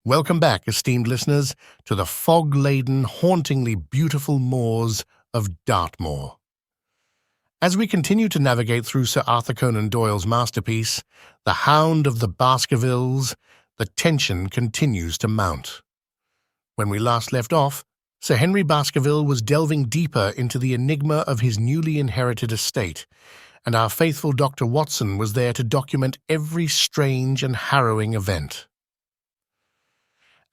Welcome back, esteemed listeners, to the fog-laden, hauntingly beautiful moors of Dartmoor. As we continue to navigate through Sir Arthur Conan Doyle's masterpiece, The Hound of the Baskervilles, the tension continues to mount. When we last left off, Sir Henry Baskerville was delving deeper into the enigma of his newly inherited estate, and our faithful Dr. Watson was there to document every strange and harrowing event.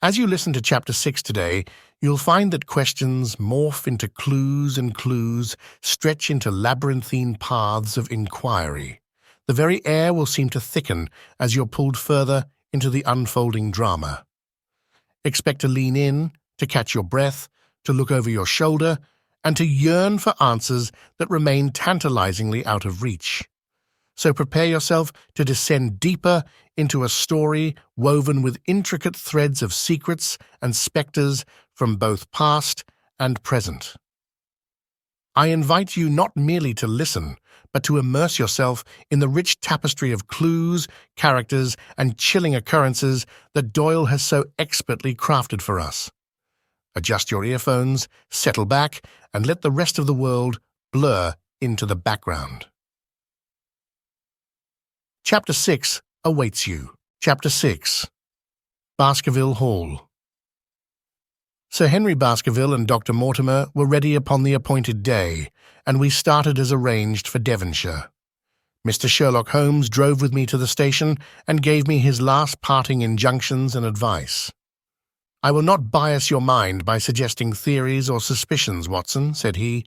As you listen to Chapter 6 today, you'll find that questions morph into clues and clues stretch into labyrinthine paths of inquiry. The very air will seem to thicken as you're pulled further into the unfolding drama. Expect to lean in, to catch your breath, to look over your shoulder, and to yearn for answers that remain tantalizingly out of reach. So prepare yourself to descend deeper into a story woven with intricate threads of secrets and spectres from both past and present. I invite you not merely to listen, but to immerse yourself in the rich tapestry of clues, characters, and chilling occurrences that Doyle has so expertly crafted for us. Adjust your earphones, settle back, and let the rest of the world blur into the background. Chapter 6 awaits you. Chapter 6. Baskerville Hall. Sir Henry Baskerville and Dr. Mortimer were ready upon the appointed day, and we started as arranged for Devonshire. Mr. Sherlock Holmes drove with me to the station and gave me his last parting injunctions and advice. "I will not bias your mind by suggesting theories or suspicions, Watson," said he.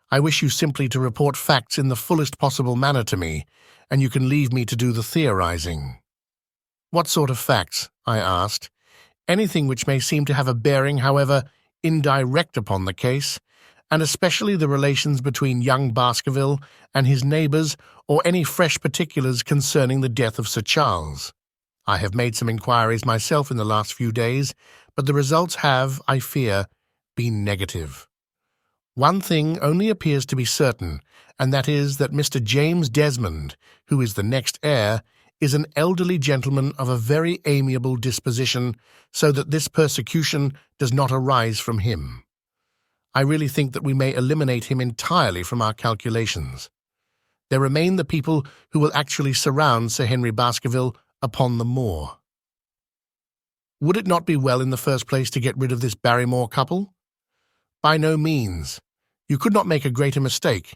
"I wish you simply to report facts in the fullest possible manner to me, and you can leave me to do the theorizing." "What sort of facts?" I asked. "Anything which may seem to have a bearing, however indirect, upon the case, and especially the relations between young Baskerville and his neighbours, or any fresh particulars concerning the death of Sir Charles. I have made some inquiries myself in the last few days, but the results have, I fear, been negative. One thing only appears to be certain, and that is that Mr. James Desmond, who is the next heir, is an elderly gentleman of a very amiable disposition, so that this persecution does not arise from him. I really think that we may eliminate him entirely from our calculations. There remain the people who will actually surround Sir Henry Baskerville upon the moor." "Would it not be well in the first place to get rid of this Barrymore couple?" "By no means. You could not make a greater mistake.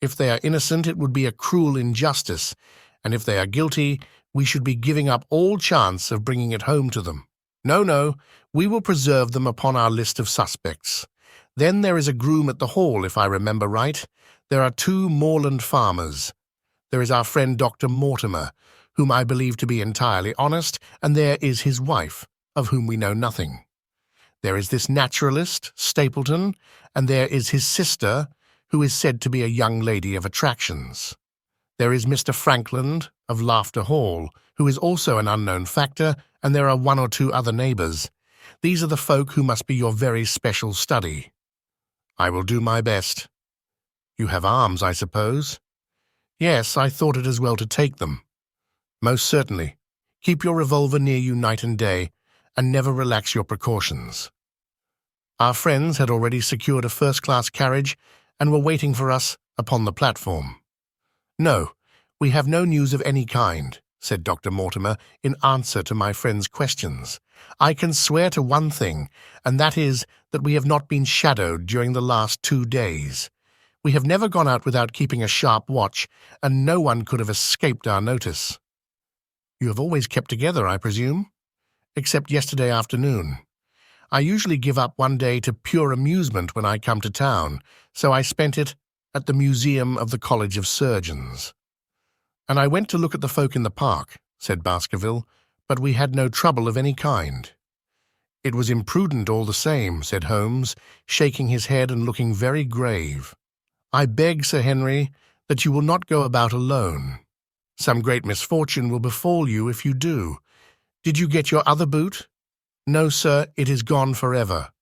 If they are innocent, it would be a cruel injustice, and if they are guilty, we should be giving up all chance of bringing it home to them. No, we will preserve them upon our list of suspects. Then there is a groom at the Hall, if I remember right. There are 2 moorland farmers. There is our friend Dr. Mortimer, whom I believe to be entirely honest, and there is his wife, of whom we know nothing. There is this naturalist, Stapleton, and there is his sister, who is said to be a young lady of attractions. There is Mr. Frankland, of Laughter Hall, who is also an unknown factor, and there are 1 or 2 other neighbours. These are the folk who must be your very special study." "I will do my best." "You have arms, I suppose?" "Yes, I thought it as well to take them." "Most certainly. Keep your revolver near you night and day, and never relax your precautions." Our friends had already secured a first-class carriage and were waiting for us upon the platform. "No, we have no news of any kind," said Dr. Mortimer in answer to my friend's questions. "I can swear to one thing, and that is that we have not been shadowed during the last 2 days. We have never gone out without keeping a sharp watch, and no one could have escaped our notice." "You have always kept together, I presume?" "Except yesterday afternoon. I usually give up one day to pure amusement when I come to town, so I spent it at the Museum of the College of Surgeons." "And I went to look at the folk in the park," said Baskerville, "but we had no trouble of any kind." "It was imprudent all the same," said Holmes, shaking his head and looking very grave. "I beg, Sir Henry, that you will not go about alone. Some great misfortune will befall you if you do. Did you get your other boot?" "No, sir, it is gone forever."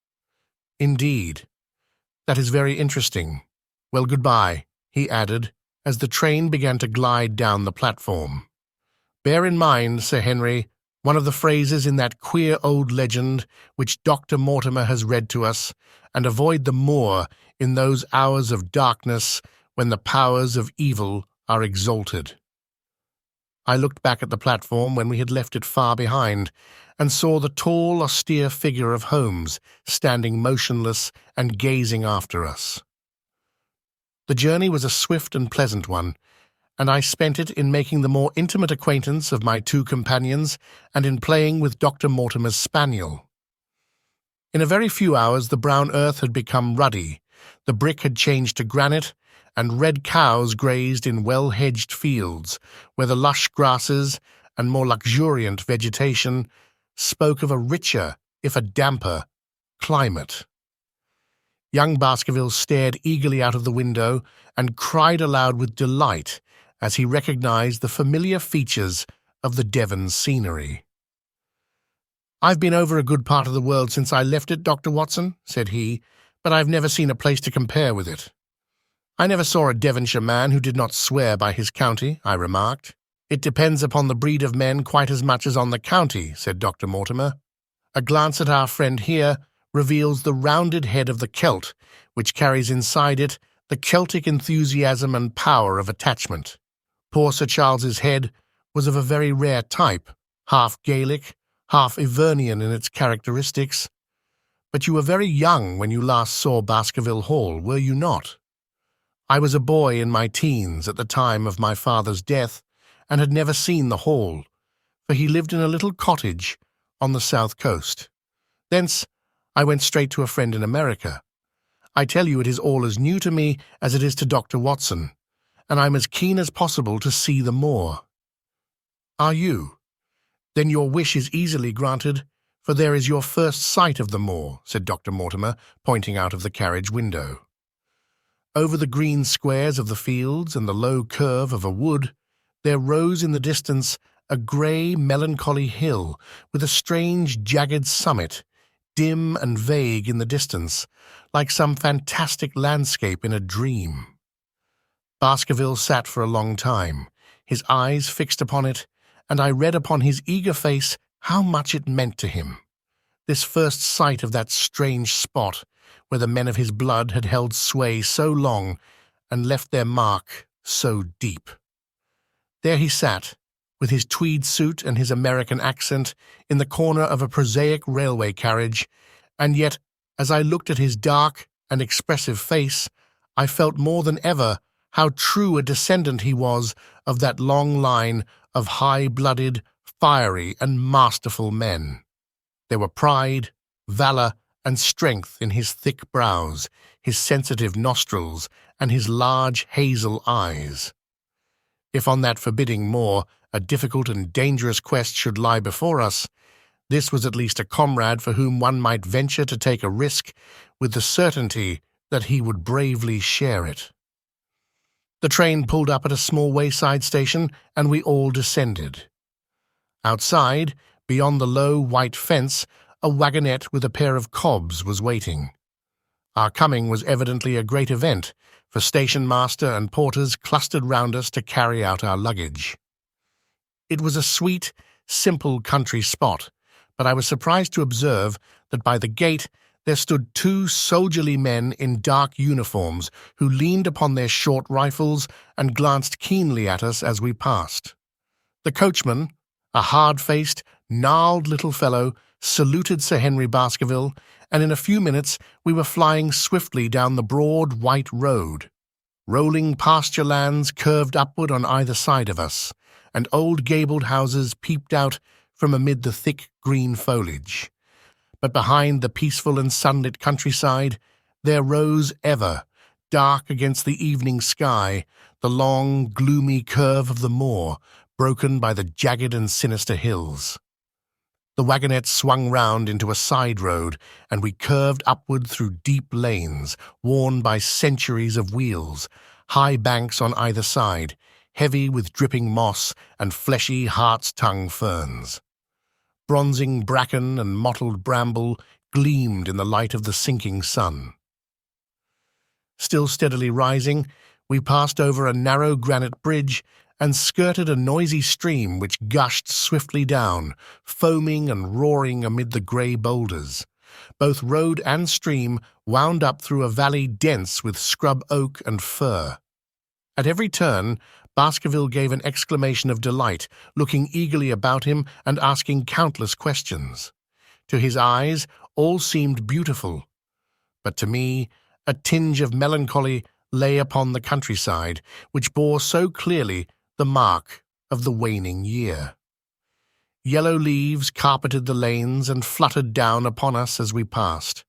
"Indeed. That is very interesting. Well, goodbye," he added, as the train began to glide down the platform. "Bear in mind, Sir Henry, one of the phrases in that queer old legend which Dr. Mortimer has read to us, and avoid the moor in those hours of darkness when the powers of evil are exalted. I looked back at the platform when we had left it far behind, and saw the tall, austere figure of Holmes standing motionless and gazing after us. The journey was a swift and pleasant one, and I spent it in making the more intimate acquaintance of my two companions and in playing with Dr. Mortimer's spaniel. In a very few hours the brown earth had become ruddy, the brick had changed to granite, and red cows grazed in well-hedged fields, where the lush grasses and more luxuriant vegetation spoke of a richer, if a damper, climate. Young Baskerville stared eagerly out of the window and cried aloud with delight as he recognized the familiar features of the Devon scenery. "I've been over a good part of the world since I left it, Dr. Watson," said he, "but I've never seen a place to compare with it." "I never saw a Devonshire man who did not swear by his county," I remarked. "It depends upon the breed of men quite as much as on the county," said Dr. Mortimer. "A glance at our friend here reveals the rounded head of the Celt, which carries inside it the Celtic enthusiasm and power of attachment. Poor Sir Charles's head was of a very rare type, half Gaelic, half Ivernian in its characteristics. But you were very young when you last saw Baskerville Hall, were you not?" "I was a boy in my teens at the time of my father's death, and had never seen the Hall, for he lived in a little cottage on the south coast. Thence I went straight to a friend in America. I tell you it is all as new to me as it is to Dr. Watson, and I'm as keen as possible to see the moor." "Are you? Then your wish is easily granted, for there is your first sight of the moor," said Dr. Mortimer, pointing out of the carriage window. Over the green squares of the fields and the low curve of a wood, there rose in the distance a grey, melancholy hill with a strange, jagged summit, dim and vague in the distance, like some fantastic landscape in a dream. Baskerville sat for a long time, his eyes fixed upon it, and I read upon his eager face how much it meant to him, this first sight of that strange spot where the men of his blood had held sway so long and left their mark so deep. There he sat, with his tweed suit and his American accent, in the corner of a prosaic railway carriage, and yet, as I looked at his dark and expressive face, I felt more than ever how true a descendant he was of that long line of high-blooded, fiery, and masterful men. There were pride, valor, and strength in his thick brows, his sensitive nostrils, and his large hazel eyes. If on that forbidding moor a difficult and dangerous quest should lie before us, this was at least a comrade for whom one might venture to take a risk with the certainty that he would bravely share it. The train pulled up at a small wayside station, and we all descended. Outside, beyond the low white fence, a wagonette with a pair of cobs was waiting. Our coming was evidently a great event, for station-master and porters clustered round us to carry out our luggage. It was a sweet, simple country spot, but I was surprised to observe that by the gate there stood two soldierly men in dark uniforms who leaned upon their short rifles and glanced keenly at us as we passed. The coachman, a hard-faced, gnarled little fellow, saluted Sir Henry Baskerville, and in a few minutes we were flying swiftly down the broad white road. Rolling pasture lands curved upward on either side of us, and old gabled houses peeped out from amid the thick green foliage. But behind the peaceful and sunlit countryside there rose ever, dark against the evening sky, the long, gloomy curve of the moor, broken by the jagged and sinister hills. The wagonette swung round into a side road, and we curved upward through deep lanes, worn by centuries of wheels, high banks on either side, heavy with dripping moss and fleshy hart's-tongue ferns. Bronzing bracken and mottled bramble gleamed in the light of the sinking sun. Still steadily rising, we passed over a narrow granite bridge and skirted a noisy stream which gushed swiftly down, foaming and roaring amid the grey boulders. Both road and stream wound up through a valley dense with scrub oak and fir. At every turn, Baskerville gave an exclamation of delight, looking eagerly about him and asking countless questions. To his eyes, all seemed beautiful, but to me, a tinge of melancholy lay upon the countryside, which bore so clearly the mark of the waning year. Yellow leaves carpeted the lanes and fluttered down upon us as we passed.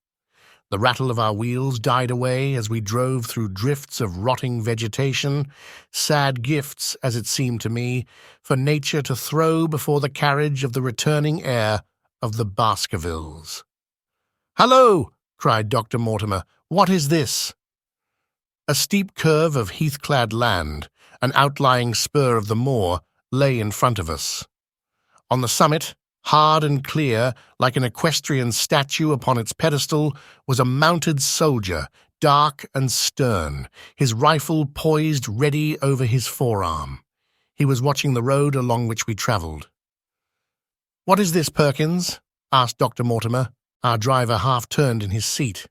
The rattle of our wheels died away as we drove through drifts of rotting vegetation, sad gifts, as it seemed to me, for nature to throw before the carriage of the returning heir of the Baskervilles. "Hallo!" cried Dr. Mortimer. "What is this?" A steep curve of heath-clad land, an outlying spur of the moor, lay in front of us. On the summit, hard and clear, like an equestrian statue upon its pedestal, was a mounted soldier, dark and stern, his rifle poised ready over his forearm. He was watching the road along which we travelled. "What is this, Perkins?" asked Dr. Mortimer. Our driver half-turned in his seat.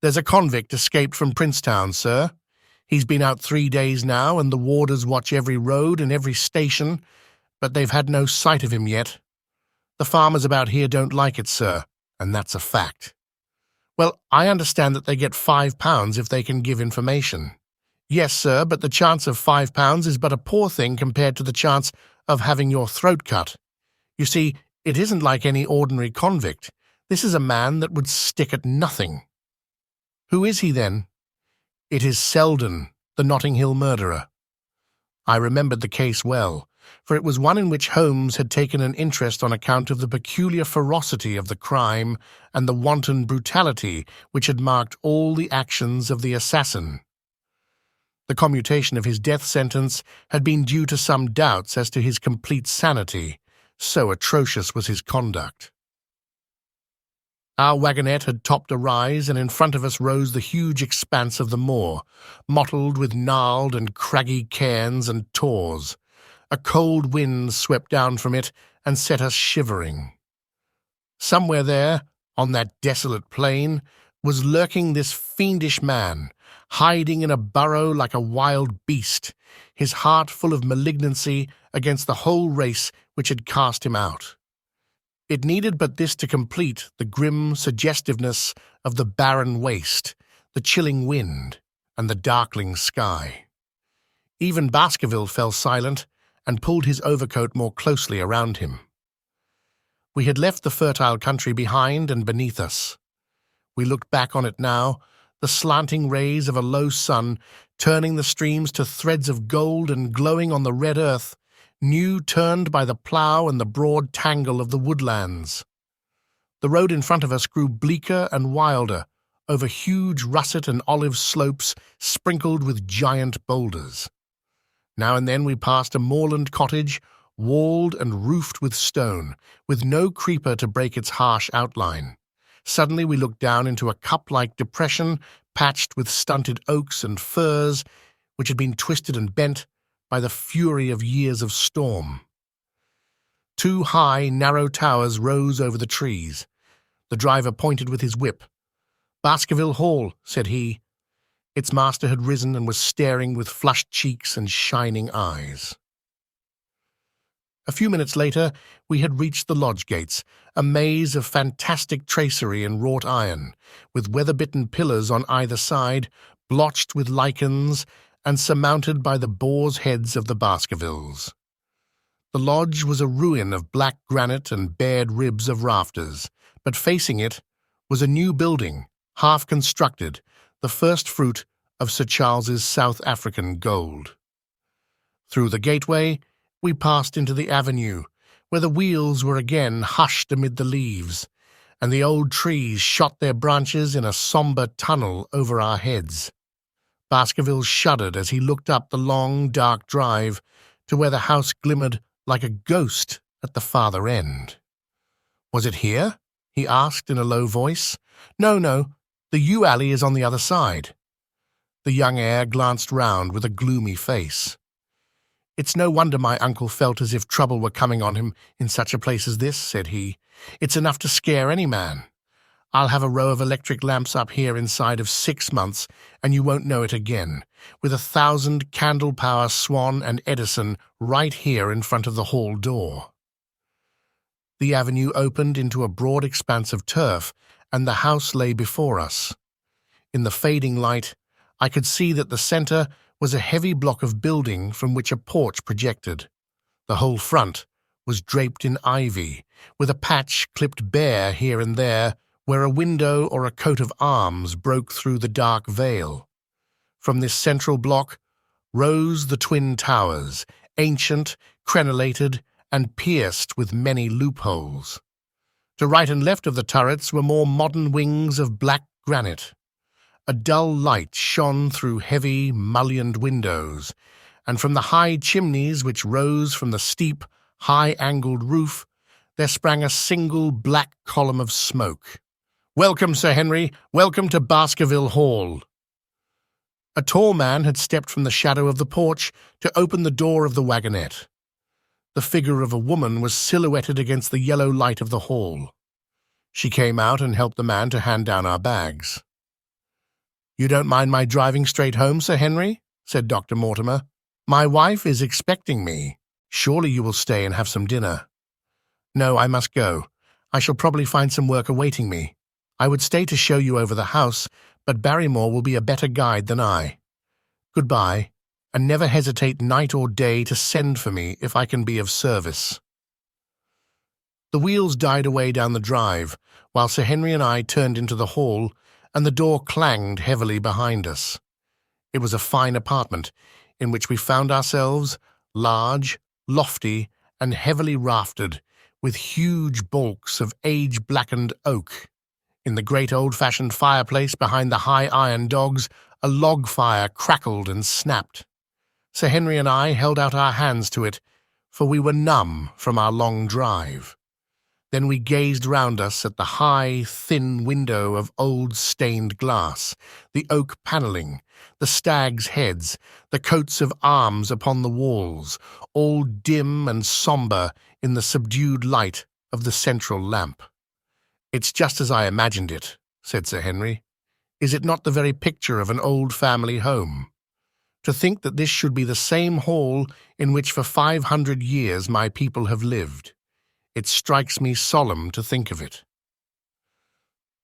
"There's a convict escaped from Princetown, sir. He's been out 3 days now, and the warders watch every road and every station, but they've had no sight of him yet. The farmers about here don't like it, sir, and that's a fact." "Well, I understand that they get £5 if they can give information." "Yes, sir, but the chance of £5 is but a poor thing compared to the chance of having your throat cut. You see, it isn't like any ordinary convict. This is a man that would stick at nothing." "Who is he, then?" "It is Selden, the Notting Hill murderer." I remembered the case well, for it was one in which Holmes had taken an interest on account of the peculiar ferocity of the crime and the wanton brutality which had marked all the actions of the assassin. The commutation of his death sentence had been due to some doubts as to his complete sanity, so atrocious was his conduct. Our wagonette had topped a rise, and in front of us rose the huge expanse of the moor, mottled with gnarled and craggy cairns and tors. A cold wind swept down from it and set us shivering. Somewhere there, on that desolate plain, was lurking this fiendish man, hiding in a burrow like a wild beast, his heart full of malignancy against the whole race which had cast him out. It needed but this to complete the grim suggestiveness of the barren waste, the chilling wind, and the darkling sky. Even Baskerville fell silent and pulled his overcoat more closely around him. We had left the fertile country behind and beneath us. We looked back on it now, the slanting rays of a low sun turning the streams to threads of gold and glowing on the red earth, new turned by the plough and the broad tangle of the woodlands. The road in front of us grew bleaker and wilder, over huge russet and olive slopes sprinkled with giant boulders. Now and then we passed a moorland cottage, walled and roofed with stone, with no creeper to break its harsh outline. Suddenly we looked down into a cup-like depression patched with stunted oaks and firs, which had been twisted and bent by the fury of years of storm. 2 high, narrow towers rose over the trees. The driver pointed with his whip. "Baskerville Hall," said he. Its master had risen and was staring with flushed cheeks and shining eyes. A few minutes later, we had reached the lodge gates, a maze of fantastic tracery in wrought iron, with weather-bitten pillars on either side, blotched with lichens, and surmounted by the boar's heads of the Baskervilles. The lodge was a ruin of black granite and bared ribs of rafters, but facing it was a new building, half-constructed, the first fruit of Sir Charles's South African gold. Through the gateway, we passed into the avenue, where the wheels were again hushed amid the leaves, and the old trees shot their branches in a sombre tunnel over our heads. Baskerville shuddered as he looked up the long, dark drive to where the house glimmered like a ghost at the farther end. "Was it here?" he asked in a low voice. No, the yew alley is on the other side." The young heir glanced round with a gloomy face. "It's no wonder my uncle felt as if trouble were coming on him in such a place as this," said he. "It's enough to scare any man. I'll have a row of electric lamps up here inside of 6 months, and you won't know it again, with 1,000 candle-power Swan and Edison right here in front of the hall door." The avenue opened into a broad expanse of turf, and the house lay before us. In the fading light, I could see that the centre was a heavy block of building from which a porch projected. The whole front was draped in ivy, with a patch clipped bare here and there where a window or a coat of arms broke through the dark veil. From this central block rose the twin towers, ancient, crenellated, and pierced with many loopholes. To right and left of the turrets were more modern wings of black granite. A dull light shone through heavy, mullioned windows, and from the high chimneys which rose from the steep, high-angled roof, there sprang a single black column of smoke. "Welcome, Sir Henry, welcome to Baskerville Hall." A tall man had stepped from the shadow of the porch to open the door of the wagonette. The figure of a woman was silhouetted against the yellow light of the hall. She came out and helped the man to hand down our bags. "You don't mind my driving straight home, Sir Henry?" said Dr. Mortimer. "My wife is expecting me. Surely you will stay and have some dinner." "No, I must go. I shall probably find some work awaiting me. I would stay to show you over the house, but Barrymore will be a better guide than I. Goodbye, and never hesitate night or day to send for me if I can be of service." The wheels died away down the drive, while Sir Henry and I turned into the hall, and the door clanged heavily behind us. It was a fine apartment, in which we found ourselves, large, lofty, and heavily raftered, with huge bulks of age-blackened oak. In the great old-fashioned fireplace behind the high iron dogs, a log fire crackled and snapped. Sir Henry and I held out our hands to it, for we were numb from our long drive. Then we gazed round us at the high, thin window of old stained glass, the oak panelling, the stags' heads, the coats of arms upon the walls, all dim and sombre in the subdued light of the central lamp. "It's just as I imagined it," said Sir Henry. "Is it not the very picture of an old family home? To think that this should be the same hall in which for 500 years my people have lived. It strikes me solemn to think of it."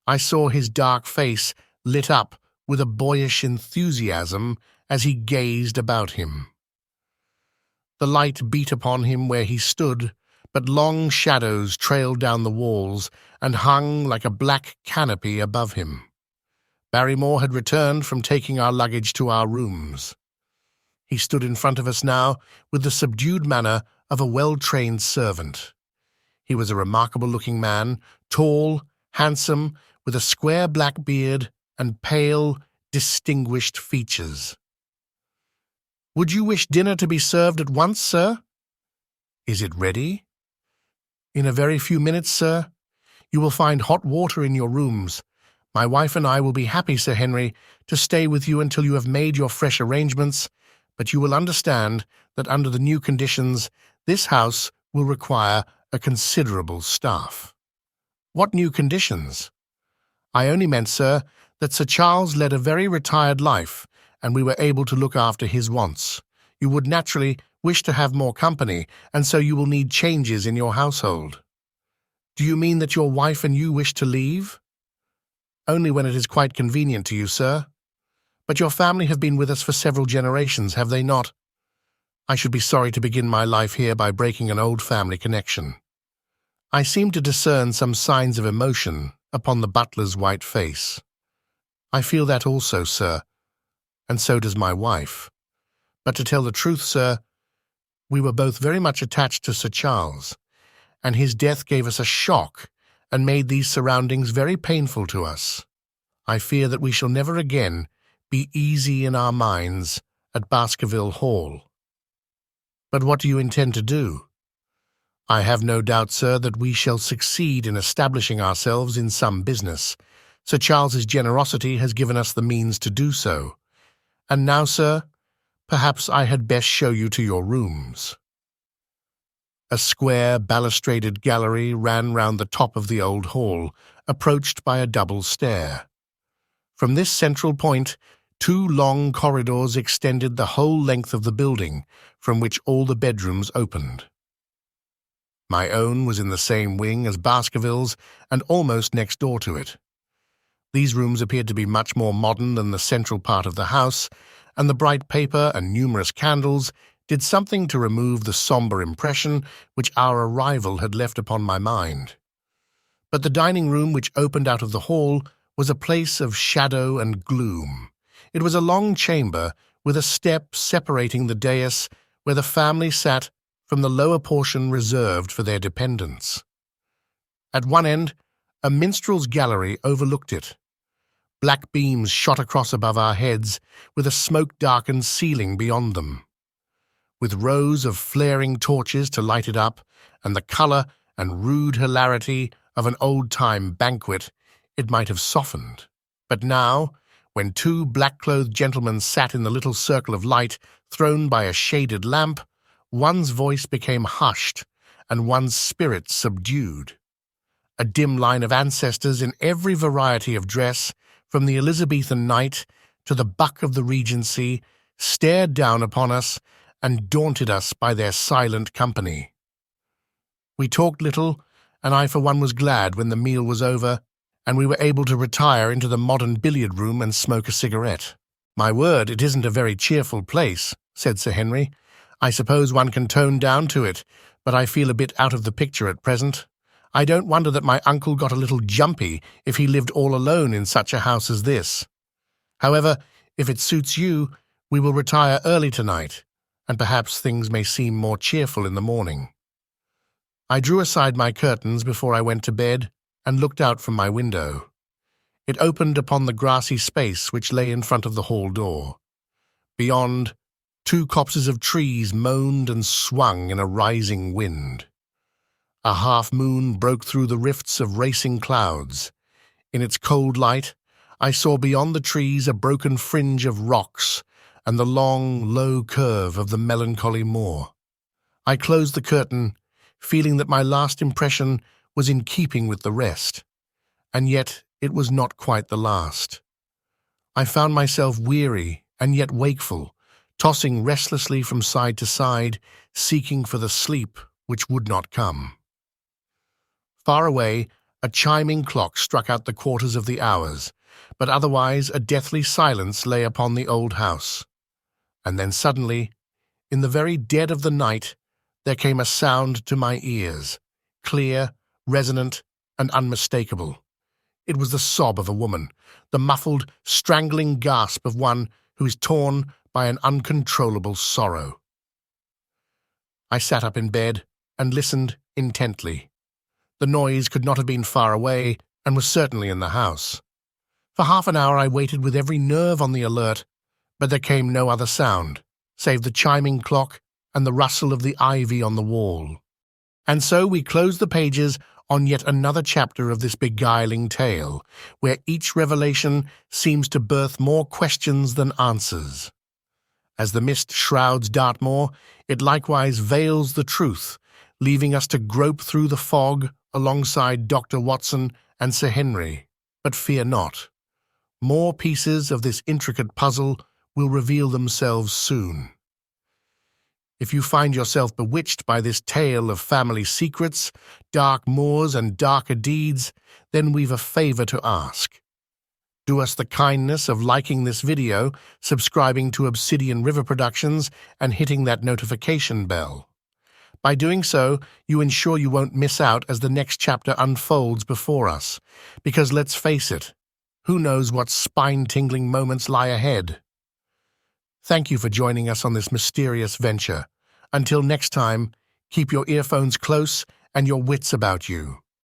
I saw his dark face lit up with a boyish enthusiasm as he gazed about him. The light beat upon him where he stood, but long shadows trailed down the walls and hung like a black canopy above him. Barrymore had returned from taking our luggage to our rooms. He stood in front of us now with the subdued manner of a well-trained servant. He was a remarkable-looking man, tall, handsome, with a square black beard and pale, distinguished features. "Would you wish dinner to be served at once, sir?" "Is it ready?" "In a very few minutes, sir. You will find hot water in your rooms. My wife and I will be happy, Sir Henry, to stay with you until you have made your fresh arrangements, but you will understand that under the new conditions this house will require a considerable staff." "What new conditions?" "I only meant, sir, that Sir Charles led a very retired life, and we were able to look after his wants. You would naturally wish to have more company, and so you will need changes in your household." "Do you mean that your wife and you wish to leave?" "Only when it is quite convenient to you, sir. But your family have been with us for several generations, have they not? I should be sorry to begin my life here by breaking an old family connection." I seemed to discern some signs of emotion upon the butler's white face. "I feel that also, sir, and so does my wife. But to tell the truth, sir, we were both very much attached to Sir Charles, and his death gave us a shock and made these surroundings very painful to us. I fear that we shall never again be easy in our minds at Baskerville Hall." "But what do you intend to do?" "I have no doubt, sir, that we shall succeed in establishing ourselves in some business. Sir Charles's generosity has given us the means to do so. And now, sir, Perhaps I had best show you to your rooms." A square, balustraded gallery ran round the top of the old hall, approached by a double stair. From this central point, 2 long corridors extended the whole length of the building, from which all the bedrooms opened. My own was in the same wing as Baskerville's and almost next door to it. These rooms appeared to be much more modern than the central part of the house, and the bright paper and numerous candles did something to remove the sombre impression which our arrival had left upon my mind. But the dining room, which opened out of the hall, was a place of shadow and gloom. It was a long chamber with a step separating the dais where the family sat from the lower portion reserved for their dependents. At one end, a minstrel's gallery overlooked it. Black beams shot across above our heads, with a smoke-darkened ceiling beyond them. With rows of flaring torches to light it up, and the colour and rude hilarity of an old-time banquet, it might have softened. But now, when 2 black-clothed gentlemen sat in the little circle of light thrown by a shaded lamp, one's voice became hushed and one's spirit subdued. A dim line of ancestors in every variety of dress, from the Elizabethan knight to the buck of the Regency, stared down upon us and daunted us by their silent company. We talked little, and I for one was glad when the meal was over and we were able to retire into the modern billiard room and smoke a cigarette. "My word, it isn't a very cheerful place," said Sir Henry. "I suppose one can tone down to it, but I feel a bit out of the picture at present. I don't wonder that my uncle got a little jumpy if he lived all alone in such a house as this. However, if it suits you, we will retire early tonight, and perhaps things may seem more cheerful in the morning." I drew aside my curtains before I went to bed and looked out from my window. It opened upon the grassy space which lay in front of the hall door. Beyond, 2 copses of trees moaned and swung in a rising wind. A half-moon broke through the rifts of racing clouds. In its cold light, I saw beyond the trees a broken fringe of rocks and the long, low curve of the melancholy moor. I closed the curtain, feeling that my last impression was in keeping with the rest, and yet it was not quite the last. I found myself weary and yet wakeful, tossing restlessly from side to side, seeking for the sleep which would not come. Far away, a chiming clock struck out the quarters of the hours, but otherwise a deathly silence lay upon the old house. And then suddenly, in the very dead of the night, there came a sound to my ears, clear, resonant, and unmistakable. It was the sob of a woman, the muffled, strangling gasp of one who is torn by an uncontrollable sorrow. I sat up in bed and listened intently. The noise could not have been far away and was certainly in the house. For half an hour I waited with every nerve on the alert, but there came no other sound, save the chiming clock and the rustle of the ivy on the wall. And so we closed the pages on yet another chapter of this beguiling tale, where each revelation seems to birth more questions than answers. As the mist shrouds Dartmoor, it likewise veils the truth, leaving us to grope through the fog alongside Dr. Watson and Sir Henry. But fear not. More pieces of this intricate puzzle will reveal themselves soon. If you find yourself bewitched by this tale of family secrets, dark moors, and darker deeds, then we've a favor to ask. Do us the kindness of liking this video, subscribing to Obsidian River Productions, and hitting that notification bell. By doing so, you ensure you won't miss out as the next chapter unfolds before us, because let's face it, who knows what spine-tingling moments lie ahead? Thank you for joining us on this mysterious venture. Until next time, keep your earphones close and your wits about you.